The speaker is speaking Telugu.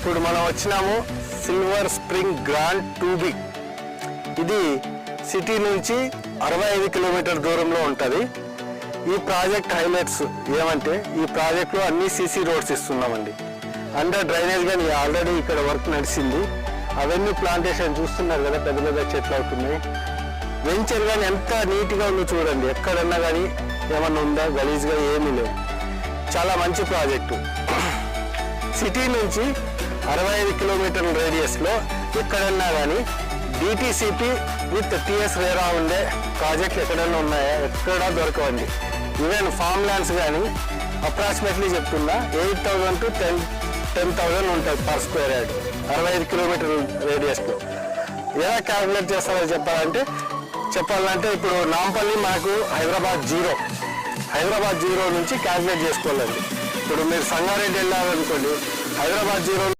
ఇప్పుడు మనం వచ్చినాము సిల్వర్ స్ప్రింగ్ గ్రాండ్ 2B. ఇది సిటీ నుంచి 65 కిలోమీటర్ దూరంలో ఉంటుంది. ఈ ప్రాజెక్ట్ హైలైట్స్ ఏమంటే ఈ ప్రాజెక్ట్లో అన్ని సీసీ రోడ్స్ ఇస్తున్నామండి. అండర్ డ్రైనేజ్ కానీ ఆల్రెడీ ఇక్కడ వర్క్ నడిచింది. అవన్నీ ప్లాంటేషన్ చూస్తున్నారు కదా, పెద్ద పెద్ద చెట్లు అవుతున్నాయి. వెంచర్ కానీ ఎంత నీట్గా ఉందో చూడండి. ఎక్కడన్నా కానీ ఏమన్నా ఉందా, గలీజ్గా ఏమీ లేవు. చాలా మంచి ప్రాజెక్టు. సిటీ నుంచి 65 కిలోమీటర్ల రేడియస్లో ఎక్కడన్నా కానీ డిటిసిపి విత్ టిఎస్ రేరా ఉండే ప్రాజెక్టులు ఎక్కడన్నా ఉన్నాయా? ఎక్కడా దొరకవండి. ఈవెన్ ఫామ్ ల్యాండ్స్ కానీ అప్రాక్సిమేట్లీ చెప్తున్నా 8,000 to 10,000 ఉంటుంది పర్ స్క్వేర్ యార్డ్ 65 కిలోమీటర్ల రేడియస్లో. ఎలా క్యాల్కులేట్ చేస్తారో చెప్పాలంటే ఇప్పుడు నాంపల్లి మనకు హైదరాబాద్ జీరో నుంచి క్యాల్కులేట్ చేసుకోవాలండి. ఇప్పుడు మీరు సంగారెడ్డి వెళ్ళాలనుకోండి, హైదరాబాద్ జీరో